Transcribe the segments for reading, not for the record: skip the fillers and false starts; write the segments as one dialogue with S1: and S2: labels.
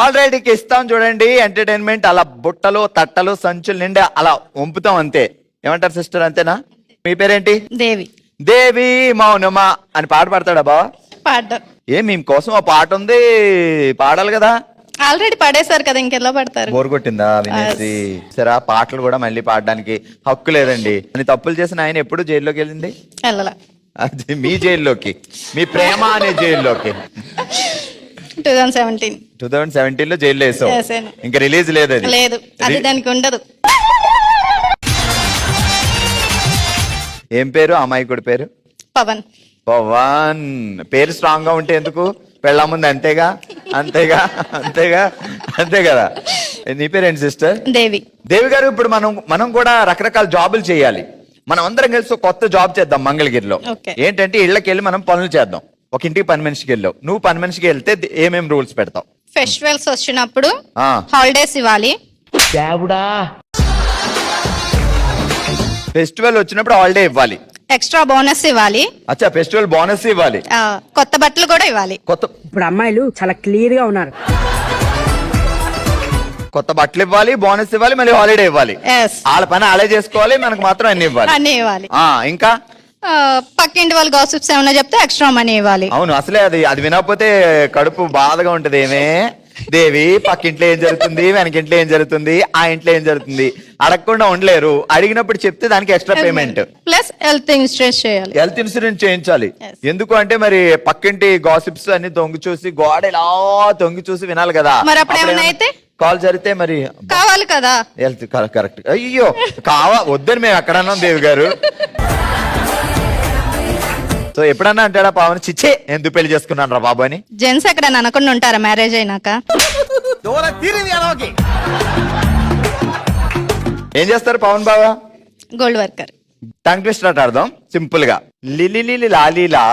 S1: Already ఇక ఇస్తాం చూడండి ఎంటర్టైన్మెంట్, అలా బుట్టలు తట్టలు సంచులు నిండా అలా వంపుతాం అంతే. ఏమంటారు సిస్టర్, అంతేనా? మీ పేరేంటి?
S2: దేవి.
S1: దేవి మౌనమా అని పాట పాడతాడా బావా?
S2: పాడ్డారు.
S1: మేము కోసం ఆ పాట ఉంది, పాడాలి కదా.
S2: ఆల్రెడీ పడేశారు కదా, ఇంకెలా పడతారు?
S1: బోర్ కొట్టిందా వినేసి? సరే, ఆ పాటలు కూడా మళ్ళీ పాడడానికి హక్కు లేదండి. అని తప్పులు చేసిన ఆయన ఎప్పుడు జైల్లోకి వెళ్ళింది?
S2: వెళ్ళలా.
S1: అది మీ జైల్లోకి, మీ ప్రేమ అనే జైల్లోకి.
S2: 2017
S1: లో జైల్లో వేసావు.
S2: వేసాను.
S1: ఇంకా రిలీజ్ లేదు అది?
S2: లేదు, అది దానికి ఉండదు.
S1: ఏం పేరు అమాయకుడి పేరు?
S2: పవన్.
S1: పవన్ పేరు స్ట్రాంగ్ గా ఉంటే ఎందుకు? పెళ్ళ ముందు అంతేగా అంతేగా అంతేగా అంతే కదా. నీ పేరేంటి సిస్టర్?
S2: దేవి.
S1: దేవి గారు, ఇప్పుడు మనం కూడా రకరకాల జాబులు చేయాలి. మనం అందరం కలిసి ఒక కొత్త జాబ్ చేద్దాం మంగళగిరిలో. ఏంటంటే ఇళ్ళకి వెళ్ళి మనం పనులు చేద్దాం. ఒక ఇంటికి పని మనిషికి వెళ్ళావు, నువ్వు పని మనిషికి వెళ్తే ఏమేం రూల్స్ పెడతావు?
S2: ఫెస్టివల్స్ వచ్చినప్పుడు హాలిడేస్ ఇవ్వాలి.
S1: ఫెస్టివల్ వచ్చినప్పుడు హాలిడే ఇవ్వాలి.
S2: ఎక్స్ట్రా బోనస్ ఇవ్వాలి.
S1: అచ్చా, ఫెస్టివల్ బోనస్ ఇవ్వాలి.
S2: కొత్త బట్టలు కూడా ఇవ్వాలి.
S3: ఇప్పుడు అమ్మాయిలు చాలా క్లియర్ గా ఉన్నారు.
S1: కొత్త బట్టలు ఇవ్వాలి, బోనస్ ఇవ్వాలి, మళ్ళీ హాలిడే ఇవ్వాలి. వాళ్ళ పని వాళ్ళే చేసుకోవాలి, మనకు మాత్రం అన్ని
S2: ఇవ్వాలి.
S1: ఇంకా
S2: పక్కింటి వాళ్ళు గాసిప్స్ ఏమన్నా చెప్తే ఎక్స్ట్రా మనీ ఇవ్వాలి.
S1: అవును, అసలే అది వినకపోతే కడుపు బాధగా ఉంటది. ఏమే దేవి, పక్కింట్లో ఏం జరుగుతుంది, వెనకింట్లో ఏం జరుగుతుంది, ఆ ఇంట్లో ఏం జరుగుతుంది అడగకుండా ఉండలేరు. అడిగినప్పుడు చెప్తే దానికి extra payment
S2: plus health insurance చేయాలి.
S1: హెల్త్ ఇన్సూరెన్స్ చేయించాలి. ఎందుకు అంటే మరి పక్కింటి గాసిప్స్ అన్ని తొంగి చూసి, గోడ ఇలా తొంగి చూసి వినాలి కదా.
S2: మరి అప్పుడు ఏమైనా అయితే
S1: కాల్ జరిగితే మరి
S2: కావాలి కదా
S1: హెల్త్. కరెక్ట్. అయ్యో వద్దని మేము ఎక్కడన్నాం దేవి గారు. సో ఎప్పుడన్నా అంటాడా పవన్, చిచ్చే ఎందుకు పెళ్లి చేసుకున్నాను రా బాబు అని?
S2: జెంట్స్ ఎక్కడ అనకుండా ఉంటారా మ్యారేజ్ అయినాక?
S1: ఏం చేస్తారు Pavan Baba?
S2: Gold worker.
S1: Tongue twister అర్థం సింపుల్ గా, లిలి లాలీలా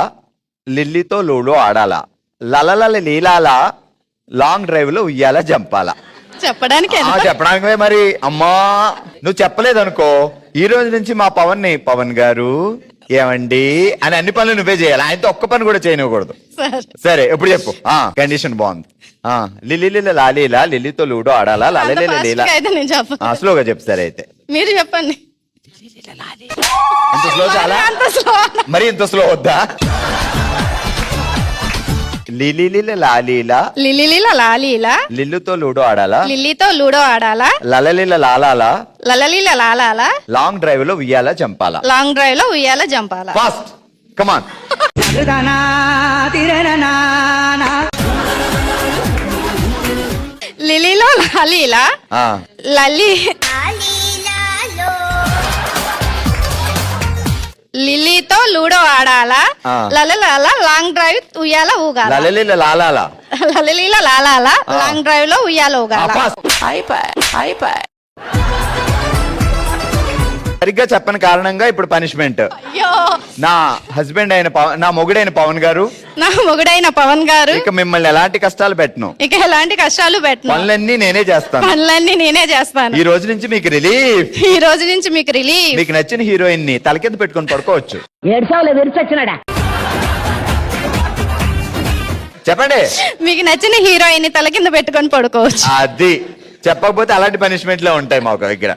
S1: లిల్లీతో లూడో ఆడాలా, లలల లీలాలా లాంగ్ డ్రైవ్ లో ఉయ్యాల జంపాలా. చెప్పడానికి మరి అమ్మా నువ్వు చెప్పలేదు అనుకో, ఈ రోజు నుంచి మా పవన్ గారు ఏమండి అని అన్ని పనులు నువ్వే చేయాలి. ఆయనతో ఒక్క పని కూడా చేయనివ్వకూడదు. సరే ఇప్పుడు చెప్పు. కండిషన్ బాగుంది. లిల్లి లాలీలా లిల్లీతో లూడో ఆడాలా, లీలా. స్లోగా చెప్పు. సరే అయితే
S2: మీరు చెప్పండి.
S1: ఇంత స్లో చాలా? మరి ఇంత స్లో వద్దా? లాలీలా లిల్లుతో లూడో ఆడాలా, లలలీల లాలాలా లాంగ్ డ్రైవ్ లో ఉయ్యాల జంపాలా. Fast come on.
S2: లిలీలో లాలీలా లిల్లీతో లూడో ఆడాలా, లలలాలా లాంగ్ డ్రైవ్ ఉయ్యాల ఊగాల.
S1: లలలీల
S2: లాలాలా లాంగ్ డ్రైవ్ లో ఉయ్యాల ఊగాల.
S1: సరిగ్గా చెప్పని కారణంగా ఇప్పుడు పనిష్మెంట్. నా హస్బెండ్ అయిన నా మొగుడైన పవన్ గారు ఇక మిమ్మల్ని ఎలాంటి కష్టాలు పెట్టను. పనులన్నీ నేనే చేస్తాను. ఈ రోజు నుంచి మీకు రిలీఫ్. మీకు నచ్చిన హీరోయిన్ ని తల కింద పెట్టుకొని పడుకోవచ్చు. చెప్పండి.
S2: మీకు నచ్చిన హీరోయిన్ ని తల కింద పెట్టుకొని పడుకోవచ్చు.
S1: అది చెప్పకపోతే అలాంటి పనిష్మెంట్ లో ఉంటాయి మాకు దగ్గర.